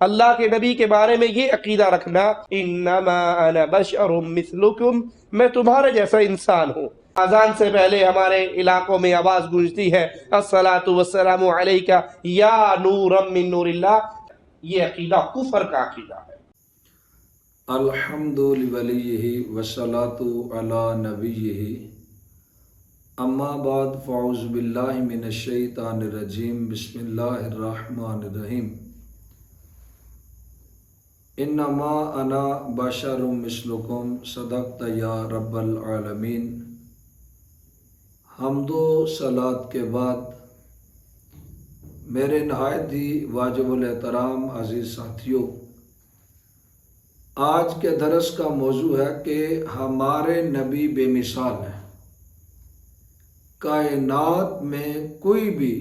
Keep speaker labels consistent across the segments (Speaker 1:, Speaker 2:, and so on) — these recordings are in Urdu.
Speaker 1: اللہ کے نبی کے بارے میں یہ عقیدہ رکھنا، انما انا بشر مثلکم، میں تمہارے جیسا انسان ہوں۔ اذان سے پہلے ہمارے علاقوں میں آواز گونجتی ہے الصلاۃ والسلام علیک یا نورا من نور اللہ، یہ عقیدہ کفر کا عقیدہ ہے۔
Speaker 2: الحمد لولیہ والصلاة علی نبیہ، اما بعد فاعوذ باللہ من الشیطان الرجیم، بسم اللہ الرحمن الرحیم۔ انما انا بشر مثلکم، صدقت یا رب العالمین۔ حمد و صلات کے بعد میرے نہایت ہی واجب الاحترام عزیز ساتھیوں، آج کے درس کا موضوع ہے کہ ہمارے نبی بے مثال ہیں۔ کائنات میں کوئی بھی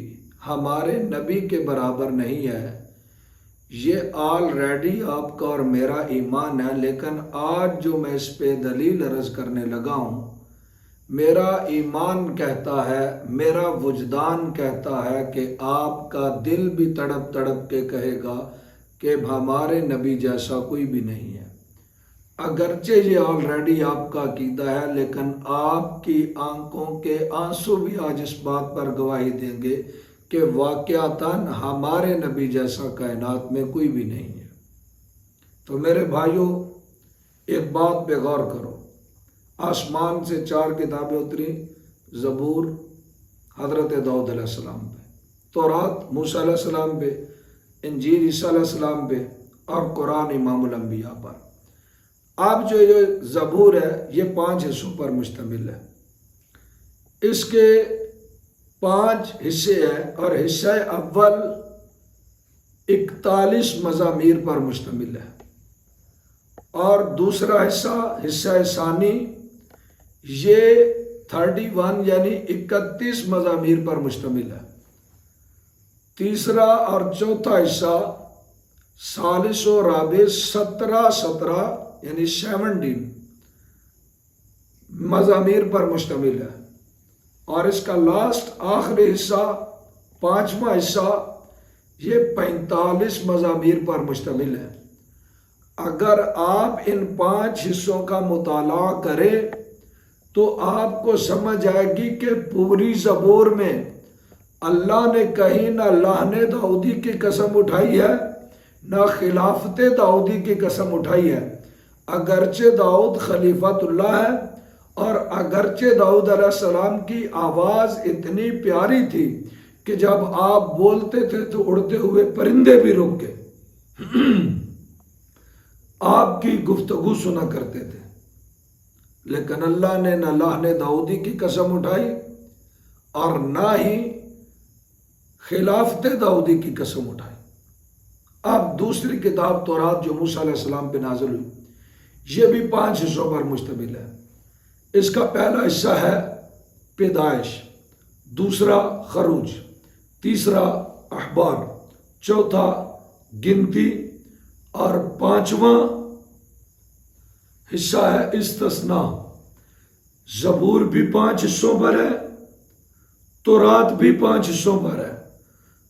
Speaker 2: ہمارے نبی کے برابر نہیں ہے، یہ آلریڈی آپ کا اور میرا ایمان ہے۔ لیکن آج جو میں اس پہ دلیل عرض کرنے لگا ہوں، میرا ایمان کہتا ہے، میرا وجدان کہتا ہے کہ آپ کا دل بھی تڑپ تڑپ کے کہے گا کہ ہمارے نبی جیسا کوئی بھی نہیں ہے۔ اگرچہ یہ آلریڈی آپ کا عقیدہ ہے، لیکن آپ کی آنکھوں کے آنسو بھی آج اس بات پر گواہی دیں گے کہ واقعتاً ہمارے نبی جیسا کائنات میں کوئی بھی نہیں ہے۔ تو میرے بھائیوں، ایک بات پہ غور کرو، آسمان سے 4 کتابیں اتری، زبور حضرت داؤد علیہ السلام پہ، تورات موسیٰ علیہ السلام پہ، انجیل عیسیٰ علیہ السلام پہ، اور قرآن امام الانبیاء پر۔ اب جو یہ زبور ہے یہ 5 حصوں پر مشتمل ہے۔ اس کے 5 حصے ہیں، اور حصہ اول 41 مزامیر پر مشتمل ہے، اور دوسرا حصہ ثانی یہ 31 یعنی 31 مزامیر پر مشتمل ہے۔ تیسرا اور چوتھا حصہ ثالث و رابع 17 یعنی 17 مزامیر پر مشتمل ہے، اور اس کا لاسٹ آخری حصہ 5واں حصہ یہ 45 مزامیر پر مشتمل ہے۔ اگر آپ ان 5 حصوں کا مطالعہ کریں تو آپ کو سمجھ آئے گی کہ پوری زبور میں اللہ نے کہیں نہ لعن داؤدی کی قسم اٹھائی ہے، نہ خلافت داؤدی کی قسم اٹھائی ہے۔ اگرچہ داؤد خلیفۃ اللہ ہے، اور اگرچہ داؤد علیہ السلام کی آواز اتنی پیاری تھی کہ جب آپ بولتے تھے تو اڑتے ہوئے پرندے بھی رک کے آپ کی گفتگو سنا کرتے تھے، لیکن اللہ نے نہ لعن داؤدی کی قسم اٹھائی اور نہ ہی خلافت داؤدی کی قسم اٹھائی۔ اب دوسری کتاب تورات جو موسیٰ علیہ السلام پہ نازل ہوئی، یہ بھی 5 حصوں پر مشتمل ہے۔ اس کا پہلا حصہ ہے پیدائش، دوسرا خروج، تیسرا احبار، چوتھا گنتی، اور 5واں حصہ ہے استثناء۔ زبور بھی 5 حصوں پر ہے، تورات بھی 5 حصوں پر ہے۔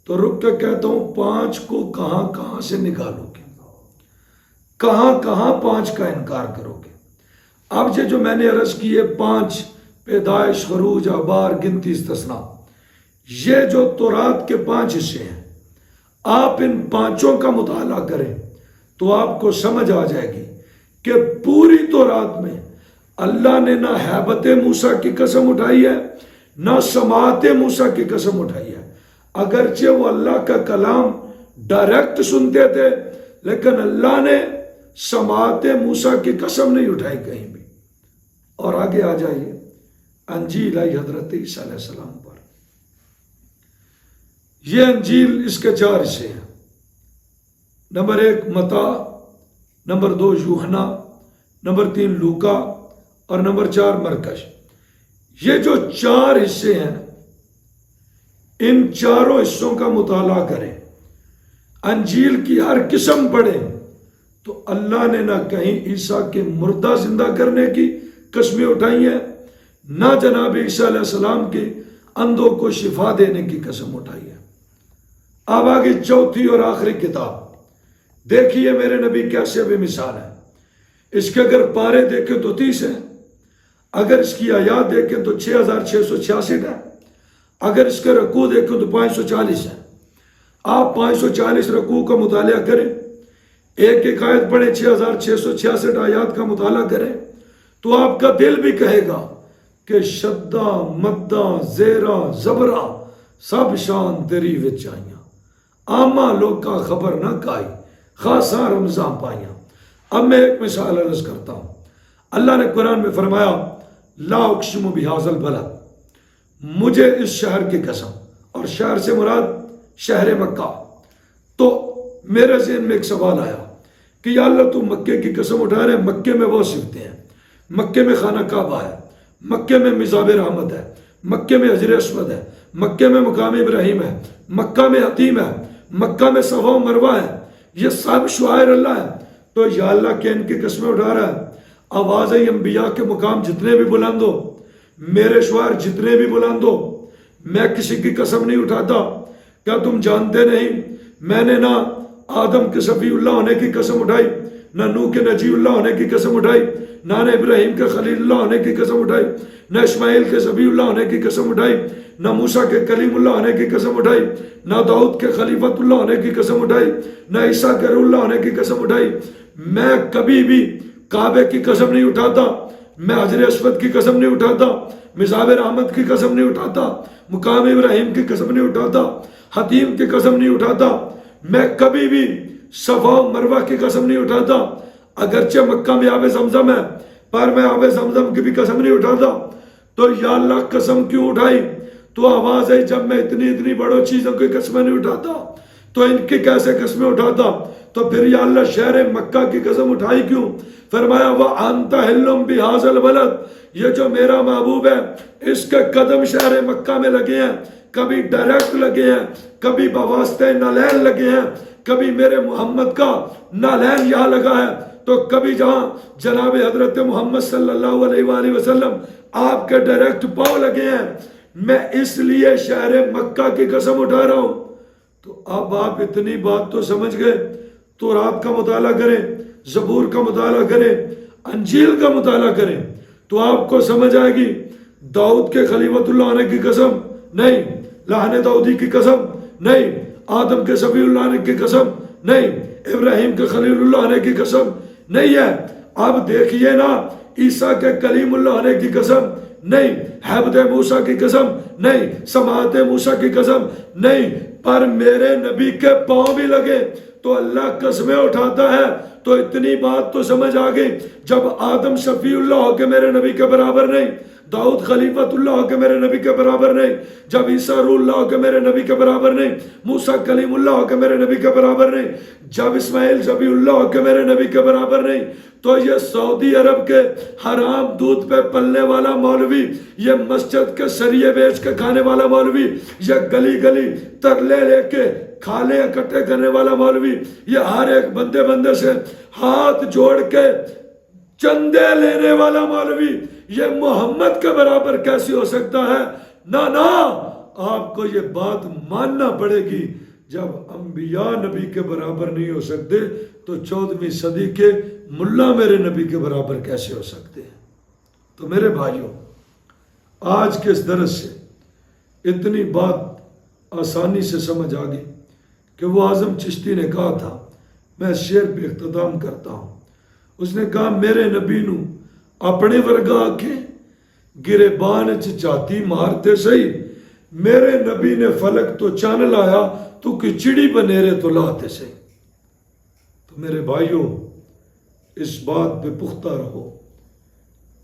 Speaker 2: تو رک کے کہتا ہوں 5 کو کہاں کہاں سے نکالو گے، کہاں کہاں 5 کا انکار کرو گے؟ اب یہ جو میں نے عرض کی ہے 5، پیدائش، خروج، احبار، گنتی، استثناء، یہ جو تورات کے 5 حصے ہیں، آپ ان 5 کا مطالعہ کریں تو آپ کو سمجھ آ جائے گی کہ پوری تورات میں اللہ نے نہ ہیبت موسیٰ کی قسم اٹھائی ہے، نہ سماعت موسیٰ کی قسم اٹھائی ہے۔ اگرچہ وہ اللہ کا کلام ڈائریکٹ سنتے تھے، لیکن اللہ نے سماعت موسیٰ کی قسم نہیں اٹھائی کہیں بھی۔ اور آگے آ جائیے، انجیل آئی حضرت عیسیٰ علیہ السلام پر۔ یہ انجیل اس کے 4 حصے ہیں۔ نمبر 1 متی، نمبر 2 یوحنا، نمبر 3 لوکا، اور نمبر 4 مرکز۔ یہ جو 4 حصے ہیں، ان 4 حصوں کا مطالعہ کریں، انجیل کی ہر قسم پڑھیں، تو اللہ نے نہ کہیں عیسیٰ کے مردہ زندہ کرنے کی قسمیں اٹھائی ہیں، نہ جناب عیسیٰ علیہ السلام کے اندھوں کو شفا دینے کی قسم اٹھائی ہے۔ اب آگے چوتھی اور آخری کتاب دیکھیے میرے نبی کیسے بے مثال ہے. اس کے اگر پارے دیکھیں تو 30 ہے، اگر اس کی آیات دیکھیں تو 6666 ہے، اگر اس کے رکوع دیکھیں تو 540 ہے. آپ 540 رکوع کا مطالعہ کریں، ایک ایک آیت پڑھیں، 6666 آیات کا مطالعہ کریں، تو آپ کا دل بھی کہے گا کہ شدہ مدہ زیرہ زبرہ سب شان تیری وچ آئیاں، آما لوگ کا خبر نہ کائی، خاصا رمضان پائیاں. اب میں ایک مثال عرض کرتا ہوں. اللہ نے قرآن میں فرمایا لا اقسم بہذا البلد، مجھے اس شہر کی قسم، اور شہر سے مراد شہر مکہ. تو میرے ذہن میں ایک سوال آیا کہ یا اللہ تو مکے کی قسم اٹھا رہے ہیں، مکے میں وہ صفتیں ہیں، مکے میں خانہ کعبہ ہے، مکے میں مزاب رحمت ہے، مکے میں حجر اسود ہے، مکے میں مقام ابراہیم ہے، مکہ میں حتیم ہے، مکہ میں صفا و مروہ ہے، یہ سب شعائر اللہ ہے. تو یا اللہ کہ ان کی قسمیں اٹھا رہا ہے. آواز انبیاء کے مقام جتنے بھی بلند ہو، میرے شعائر جتنے بھی بلند ہو، میں کسی کی قسم نہیں اٹھاتا. کیا تم جانتے نہیں میں نے نہ آدم کے صفی اللہ ہونے کی قسم اٹھائی، نہ نوح کے نجی اللہ ہونے کی قسم اٹھائی، نہ ابراہیم کے خلیل اللہ ہونے کی قسم اٹھائی، نہ اسماعیل کے صفی اللہ ہونے کی قسم اٹھائی، نہ موسیٰ کے کلیم اللہ ہونے کی قسم اٹھائی، نہ داؤد کے خلیفت اللہ ہونے کی قسم اٹھائی، نہ عیسیٰ کے روح اللہ ہونے کی قسم اٹھائی. میں کبھی بھی کعبے کی قسم نہیں اٹھاتا، میں حجر اسود کی قسم نہیں اٹھاتا، مزاب رحمت کی قسم نہیں اٹھاتا، مقام ابراہیم کی قسم نہیں اٹھاتا، حتیم کی قسم نہیں اٹھاتا. میں کبھی بھی صفا و مروہ کی قسم نہیں اٹھاتا. اگرچہ مکہ میں آب زمزم ہے، پر میں آب زمزم کی بھی قسم نہیں اٹھاتا. تو یا اللہ قسم کیوں اٹھائی؟ تو آواز ہے جب میں اتنی بڑوں چیزوں کی قسمیں نہیں اٹھاتا تو ان کی کیسے قسمیں اٹھاتا؟ تو پھر یا اللہ شہر مکہ کی قسم اٹھائی کیوں؟ فرمایا وَأَنْتَ حِلٌّ بِهَذَا الْبَلَدِ، یہ جو میرا محبوب ہے اس کے قدم شہر مکہ میں لگے ہیں، کبھی ڈائریکٹ لگے ہیں، کبھی بواسطہ نالین لگے ہیں، کبھی میرے محمد کا نالین یہاں لگا ہے، تو کبھی جہاں جناب حضرت محمد صلی اللہ علیہ وآلہ وسلم آپ کے ڈائریکٹ پاؤں لگے ہیں. میں اس لیے شہر مکہ کی قسم اٹھا رہا ہوں. تو اب آپ اتنی بات تو سمجھ گئے. تو رات کا مطالعہ کریں، زبور کا مطالعہ کریں، انجیل کا مطالعہ کریں، تو آپ کو سمجھ آئے گی. داؤد کے خلیفت اللہ ہونے کی قسم نہیں، لہن داؤدی کی قسم نہیں، آدم کے صفی اللہ ہونے کی قسم نہیں، ابراہیم کے خلیل اللہ ہونے کی قسم نہیں ہے. اب دیکھیے نا، عیسیٰ کے کلیم اللہ ہونے کی قسم نہیں، حبد موسیٰ کی قسم نہیں، سماعت موسیٰ کی قسم نہیں، پر میرے نبی کے پاؤں بھی لگے تو اللہ قسمیں اٹھاتا ہے. تو اتنی بات تو سمجھ آ گئی. جب آدم شفیع اللہ ہو کے میرے نبی کے برابر نہیں، داؤد خلیفت اللہ ہو کے میرے نبی کے برابر نہیں، جب عیسیٰ روح اللہ ہو کے میرے نبی کے برابر نہیں، موسیٰ کلیم اللہ ہو کے میرے نبی کے برابر نہیں، جب اسماعیل ذبیح اللہ ہو کے میرے نبی کے برابر نہیں، تو یہ سعودی عرب کے حرام دودھ پہ پلنے والا مولوی، یہ مسجد کے سریے بیچ کے کھانے والا مولوی، یہ گلی گلی ترلے لے کے کھالے اکٹھے کرنے والا مولوی، یہ ہر ایک بندے سے ہاتھ جوڑ کے چندے لینے والا مولوی، یہ محمد کے برابر کیسے ہو سکتا ہے؟ نہ آپ کو یہ بات ماننا پڑے گی. جب انبیاء نبی کے برابر نہیں ہو سکتے تو 14ویں صدی کے ملا میرے نبی کے برابر کیسے ہو سکتے ہیں؟ تو میرے بھائیوں، آج کے اس درس سے اتنی بات آسانی سے سمجھ آ گئی کہ وہ اعظم چشتی نے کہا تھا، میں شعر پہ اختتام کرتا ہوں. اس نے کہا میرے نبی نو اپنے ورگا آکھیں گریبان چاتی مارتے سہی، میرے نبی نے فلک تو چان لایا تو کی چڑی بنیرے تو لاتے سہی. تو میرے بھائیوں، اس بات پہ پختہ رہو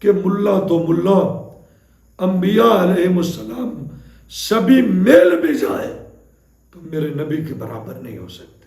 Speaker 2: کہ ملا تو ملا، انبیاء علیہ السلام سبھی میل بھی جائے تو میرے نبی کے برابر نہیں ہو سکتے.